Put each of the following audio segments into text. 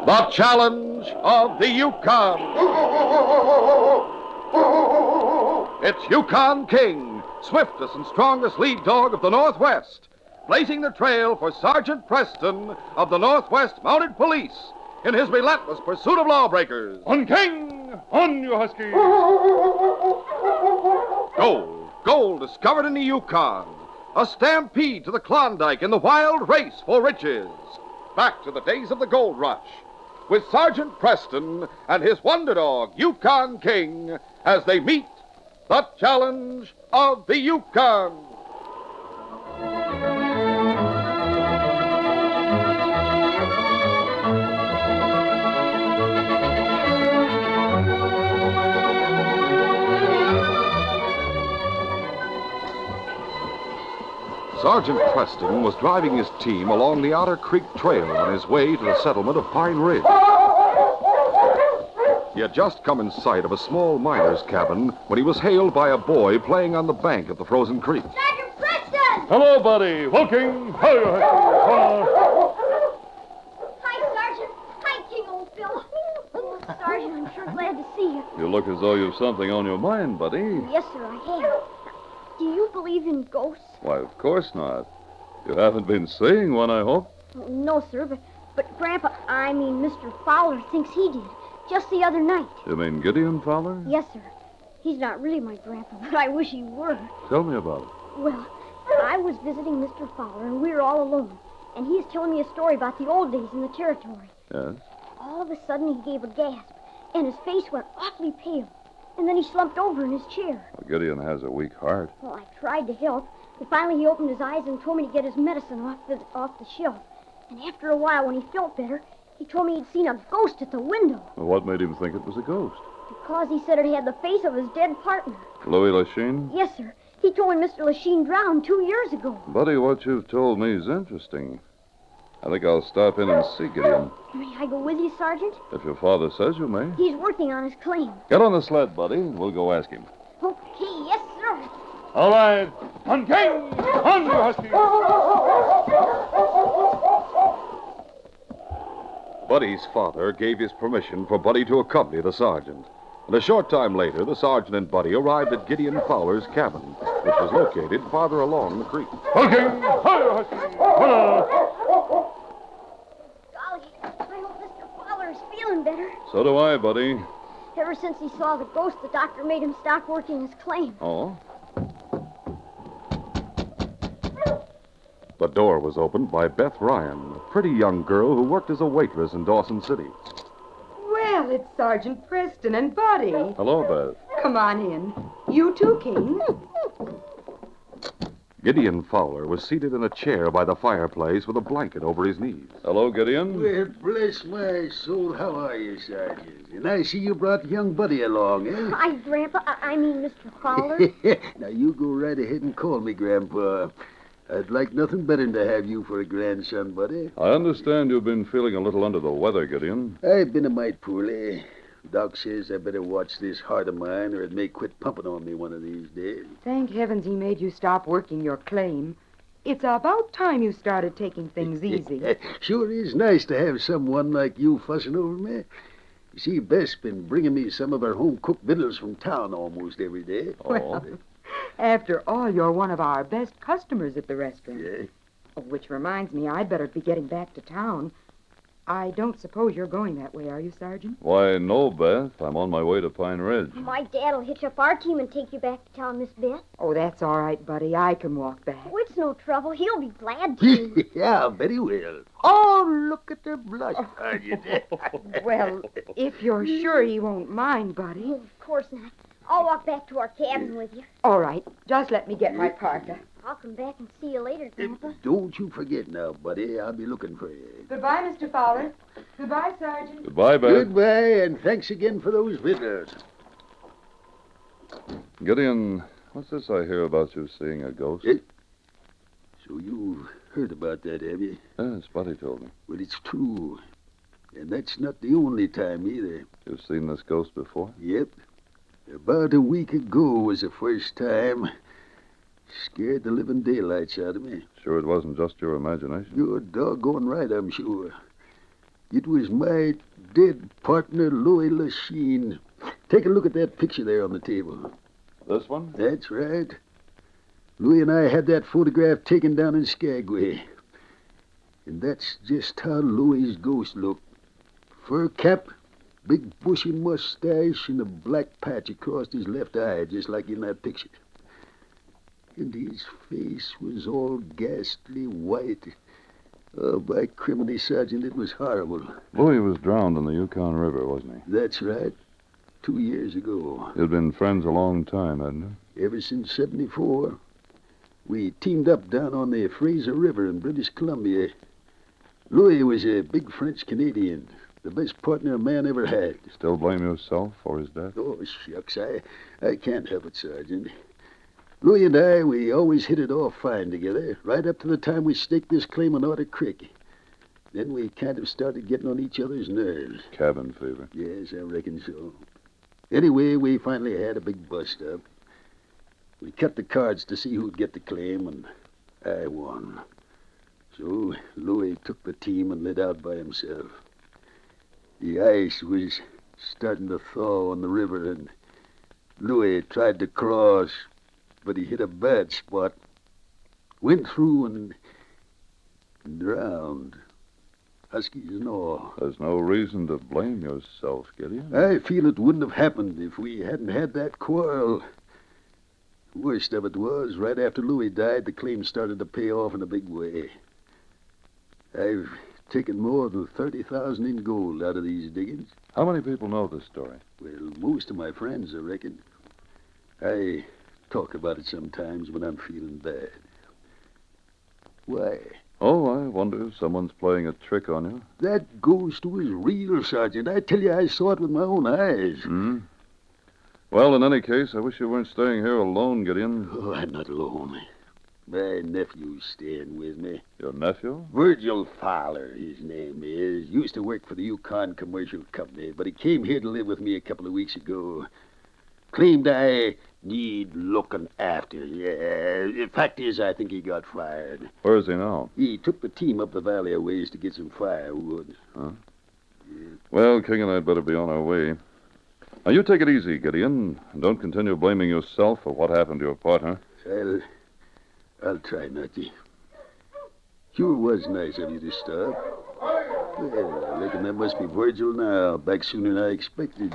The challenge of the Yukon. It's Yukon King, swiftest and strongest lead dog of the Northwest, blazing the trail for Sergeant Preston of the Northwest Mounted Police in his relentless pursuit of lawbreakers. On King! On, you huskies! Gold discovered in the Yukon. A stampede to the Klondike in the wild race for riches. Back to the days of the gold rush, with Sergeant Preston and his wonder dog, Yukon King, as they meet the challenge of the Yukon. Sergeant Preston was driving his team along the Otter Creek Trail on his way to the settlement of Pine Ridge. He had just come in sight of a small miner's cabin when he was hailed by a boy playing on the bank of the frozen creek. Sergeant Preston! Hello, buddy. Walking. Hi, you huskies. Hi, Sergeant. Hi, King, old Phil. Oh, Sergeant, I'm sure glad to see you. You look as though you've something on your mind, buddy. Yes, sir, I have. Do you believe in ghosts? Why, of course not. You haven't been seeing one, I hope. No, sir, but Grandpa, Mr. Fowler thinks he did. Just the other night. You mean Gideon Fowler? Yes, sir. He's not really my grandpa, but I wish he were. Tell me about it. Well, I was visiting Mr. Fowler, and we were all alone. And he was telling me a story about the old days in the territory. Yes? All of a sudden, he gave a gasp, and his face went awfully pale. And then he slumped over in his chair. Well, Gideon has a weak heart. Well, I tried to help, but finally he opened his eyes and told me to get his medicine off the shelf. And after a while, when he felt better, he told me he'd seen a ghost at the window. Well, what made him think it was a ghost? Because he said it had the face of his dead partner. Louie Lachine? Yes, sir. He told me Mr. Lachine drowned 2 years ago. Buddy, what you've told me is interesting. I think I'll stop in and see Gideon. May I go with you, Sergeant? If your father says you may. He's working on his claim. Get on the sled, buddy, and we'll go ask him. Okay, yes, sir. All right. On King! On, you huskies! Buddy's father gave his permission for Buddy to accompany the sergeant. And a short time later, the sergeant and Buddy arrived at Gideon Fowler's cabin, which was located farther along the creek. On King! Hi, you huskies! Hola! Golly, I hope Mr. Fowler is feeling better. So do I, buddy. Ever since he saw the ghost, the doctor made him stop working his claim. Oh? The door was opened by Beth Ryan, a pretty young girl who worked as a waitress in Dawson City. Well, it's Sergeant Preston and Buddy. Hello, Beth. Come on in. You too, King. Gideon Fowler was seated in a chair by the fireplace with a blanket over his knees. Hello, Gideon. Well, bless my soul, how are you, Sergeant? And I see you brought young Buddy along, eh? Hi, Grandpa. Mr. Fowler. Now, you go right ahead and call me Grandpa. I'd like nothing better than to have you for a grandson, Buddy. I understand you've been feeling a little under the weather, Gideon. I've been a mite poorly. Doc says I better watch this heart of mine or it may quit pumping on me one of these days. Thank heavens he made you stop working your claim. It's about time you started taking things easy. Sure is nice to have someone like you fussing over me. You see, Beth's been bringing me some of her home-cooked victuals from town almost every day. Well, after all, you're one of our best customers at the restaurant. Yeah. Oh, which reminds me, I'd better be getting back to town. I don't suppose you're going that way, are you, Sergeant? Why, no, Beth. I'm on my way to Pine Ridge. My dad'll hitch up our team and take you back to town, Miss Beth. Oh, that's all right, Buddy. I can walk back. Oh, it's no trouble. He'll be glad to. Yeah, I bet he will. Oh, look at the blush on you. Well, if you're sure he won't mind, Buddy. Oh, of course not. I'll walk back to our cabin with you. All right. Just let me get my parka. I'll come back and see you later, Grandpa. Don't you forget now, Buddy. I'll be looking for you. Goodbye, Mr. Fowler. Goodbye, Sergeant. Goodbye, Beth. Goodbye, and thanks again for those victuals. Gideon, what's this I hear about you seeing a ghost? So you've heard about that, have you? Yes, Buddy told me. Well, it's true. And that's not the only time either. You've seen this ghost before? Yep. About a week ago was the first time. Scared the living daylights out of me. Sure it wasn't just your imagination? You're doggone right, I'm sure. It was my dead partner, Louie Lachine. Take a look at that picture there on the table. This one? That's right. Louie and I had that photograph taken down in Skagway. And that's just how Louie's ghost looked. Fur cap, big bushy mustache, and a black patch across his left eye, just like in that picture. And his face was all ghastly white. Oh, by criminy, Sergeant, it was horrible. Louie was drowned in the Yukon River, wasn't he? That's right. 2 years ago. You'd been friends a long time, hadn't you? Ever since 74. We teamed up down on the Fraser River in British Columbia. Louis was a big French-Canadian. The best partner a man ever had. Still blame yourself for his death? Oh, shucks, I can't help it, Sergeant. Louis and I, we always hit it off fine together, right up to the time we staked this claim on Otter Creek. Then we kind of started getting on each other's nerves. Cabin fever. Yes, I reckon so. Anyway, we finally had a big bust-up. We cut the cards to see who'd get the claim, and I won. So Louis took the team and lit out by himself. The ice was starting to thaw on the river, and Louis tried to cross, but he hit a bad spot. Went through and drowned. Huskies and all. There's no reason to blame yourself, Gideon. I feel it wouldn't have happened if we hadn't had that quarrel. Worst of it was, right after Louis died, the claim started to pay off in a big way. I've taken more than 30,000 in gold out of these diggings. How many people know this story? Well, most of my friends, I reckon. I talk about it sometimes when I'm feeling bad. Why? Oh, I wonder if someone's playing a trick on you. That ghost was real, Sergeant. I tell you, I saw it with my own eyes. Hmm? Well, in any case, I wish you weren't staying here alone, Gideon. Oh, I'm not alone. My nephew's staying with me. Your nephew? Virgil Fowler, his name is. Used to work for the Yukon Commercial Company, but he came here to live with me a couple of weeks ago. Claimed I need looking after. Yeah. The fact is, I think he got fired. Where is he now? He took the team up the valley a ways to get some firewood. Huh? Yeah. Well, King and I'd better be on our way. Now, you take it easy, Gideon, and don't continue blaming yourself for what happened to your partner. I'll try not to. Sure was nice of you to stop. Well, I reckon that must be Virgil now, back sooner than I expected.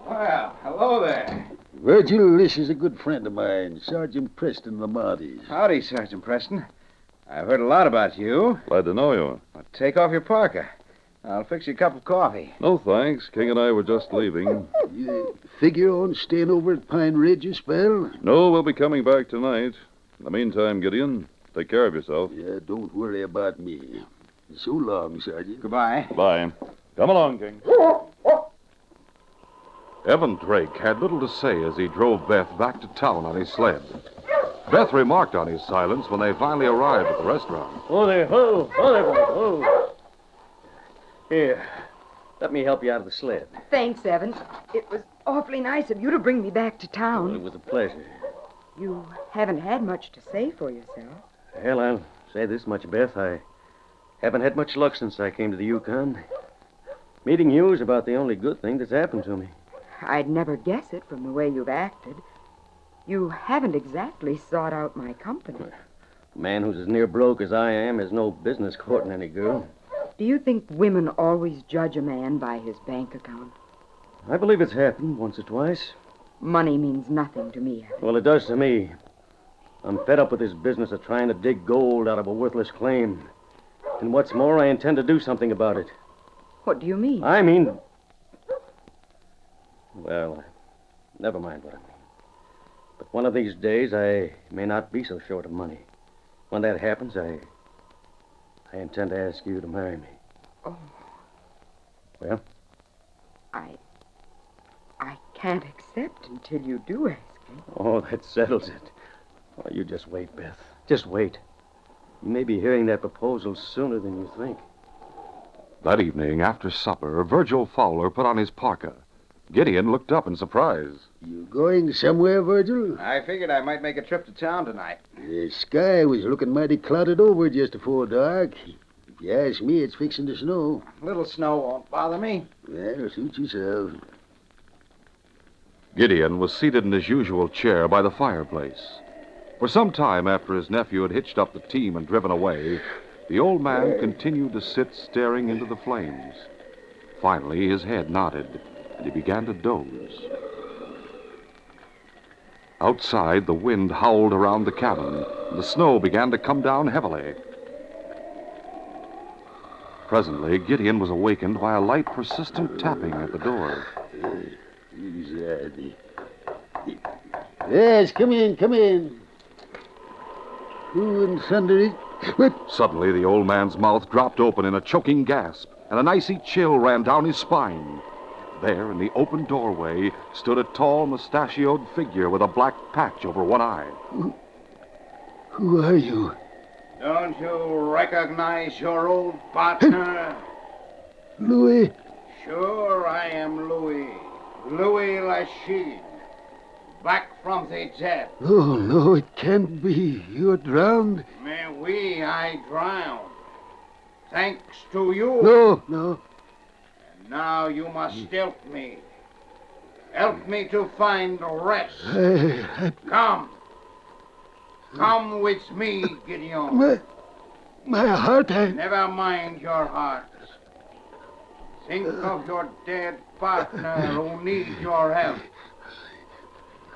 Well, hello there. Virgil, this is a good friend of mine, Sergeant Preston of the Mounties. Howdy, Sergeant Preston. I've heard a lot about you. Glad to know you. Well, take off your parka. I'll fix you a cup of coffee. No, thanks. King and I were just leaving. You figure on staying over at Pine Ridge a spell? No, we'll be coming back tonight. In the meantime, Gideon, take care of yourself. Yeah, don't worry about me. So long, Sergeant. Goodbye. Bye. Come along, King. Evan Drake had little to say as he drove Beth back to town on his sled. Beth remarked on his silence when they finally arrived at the restaurant. Oh, there, boy, oh. Here, let me help you out of the sled. Thanks, Evan. It was awfully nice of you to bring me back to Well, town. it was a pleasure. You haven't had much to say for yourself. Well, I'll say this much, Beth. I haven't had much luck since I came to the Yukon. Meeting you is about the only good thing that's happened to me. I'd never guess it from the way you've acted. You haven't exactly sought out my company. A man who's as near broke as I am has no business courting any girl. Do you think women always judge a man by his bank account? I believe it's happened once or twice. Money means nothing to me, Evan. Well, it does to me. I'm fed up with this business of trying to dig gold out of a worthless claim. And what's more, I intend to do something about it. What do you mean? I mean... Well, never mind what I mean. But one of these days, I may not be so short of money. When that happens, I intend to ask you to marry me. Oh. Well? I can't accept until you do ask me. Oh, that settles it. Oh, you just wait, Beth. Just wait. You may be hearing that proposal sooner than you think. That evening, after supper, Virgil Fowler put on his parka. Gideon looked up in surprise. You going somewhere, Virgil? I figured I might make a trip to town tonight. The sky was looking mighty clouded over just afore dark. If you ask me, it's fixing to snow. Little snow won't bother me. Well, suit yourself. Gideon was seated in his usual chair by the fireplace. For some time after his nephew had hitched up the team and driven away, the old man continued to sit staring into the flames. Finally, his head nodded, and he began to doze. Outside, the wind howled around the cabin, and the snow began to come down heavily. Presently, Gideon was awakened by a light, persistent tapping at the door. Who's that? Yes, come in, come in. Who in thunder is... What? Suddenly, the old man's mouth dropped open in a choking gasp, and an icy chill ran down his spine. There, in the open doorway, stood a tall, mustachioed figure with a black patch over one eye. Who are you? Don't you recognize your old partner? Louie? Sure, I am Louie. Louie Lachine. Back from the dead. Oh, no, it can't be. You're drowned? Mais oui, I drowned. Thanks to you. No. And now you must help me. Help me to find rest. Come. Come with me, Gideon. My heart, Never mind your heart. Think of your dead partner who needs your help.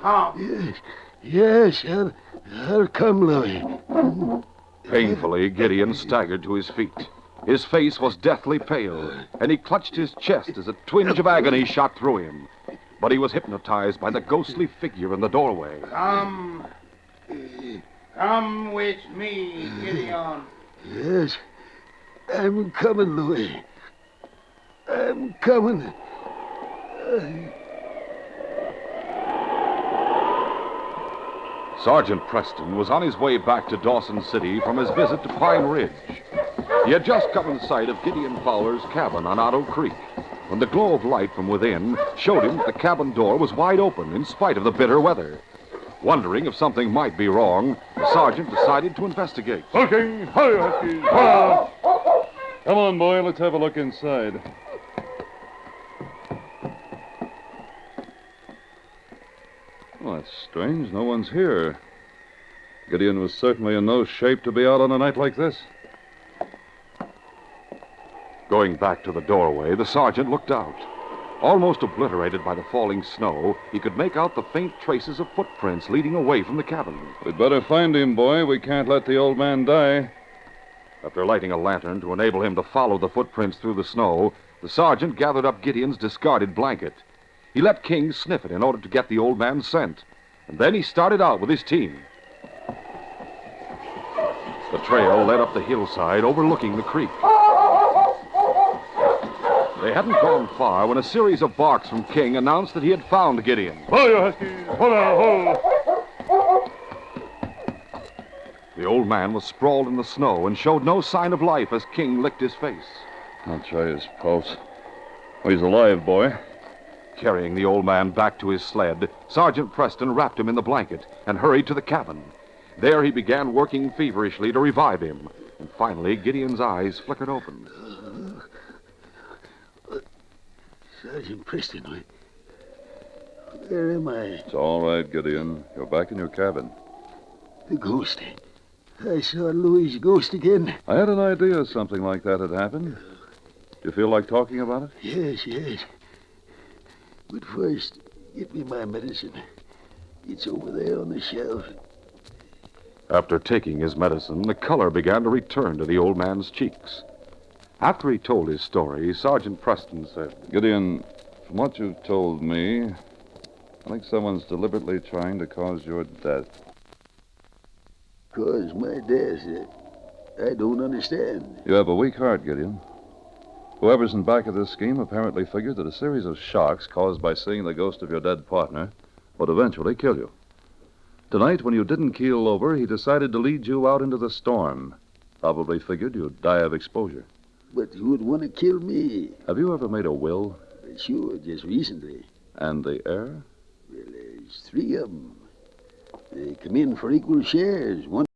Come. Yes, I'll come, Louie. Painfully, Gideon staggered to his feet. His face was deathly pale, and he clutched his chest as a twinge of agony shot through him. But he was hypnotized by the ghostly figure in the doorway. Come. Come with me, Gideon. Yes, I'm coming, Louie. I'm coming. Sergeant Preston was on his way back to Dawson City from his visit to Pine Ridge. He had just come in sight of Gideon Fowler's cabin on Otto Creek when the glow of light from within showed him that the cabin door was wide open in spite of the bitter weather. Wondering if something might be wrong, the sergeant decided to investigate. Okay, hurry, Huskies. Hold on. Come on, boy, let's have a look inside. Well, that's strange. No one's here. Gideon was certainly in no shape to be out on a night like this. Going back to the doorway, the sergeant looked out. Almost obliterated by the falling snow, he could make out the faint traces of footprints leading away from the cabin. We'd better find him, boy. We can't let the old man die. After lighting a lantern to enable him to follow the footprints through the snow, the sergeant gathered up Gideon's discarded blanket. He let King sniff it in order to get the old man's scent, and then he started out with his team. The trail led up the hillside overlooking the creek. They hadn't gone far when a series of barks from King announced that he had found Gideon. Hold you, Huskies. Hold on, hold. The old man was sprawled in the snow and showed no sign of life as King licked his face. I'll try his pulse. Oh, he's alive, boy. Carrying the old man back to his sled, Sergeant Preston wrapped him in the blanket and hurried to the cabin. There he began working feverishly to revive him. And finally, Gideon's eyes flickered open. Sergeant Preston, where am I? It's all right, Gideon. You're back in your cabin. The ghost. I saw Louie's ghost again. I had an idea something like that had happened. Do you feel like talking about it? Yes. But first, get me my medicine. It's over there on the shelf. After taking his medicine, the color began to return to the old man's cheeks. After he told his story, Sergeant Preston said, Gideon, from what you've told me, I think someone's deliberately trying to cause your death. Cause my death? I don't understand. You have a weak heart, Gideon. Whoever's in back of this scheme apparently figured that a series of shocks caused by seeing the ghost of your dead partner would eventually kill you. Tonight, when you didn't keel over, he decided to lead you out into the storm. Probably figured you'd die of exposure. But who'd want to kill me? Have you ever made a will? Sure, just recently. And the heir? Well, there's 3 of them. They come in for equal shares. One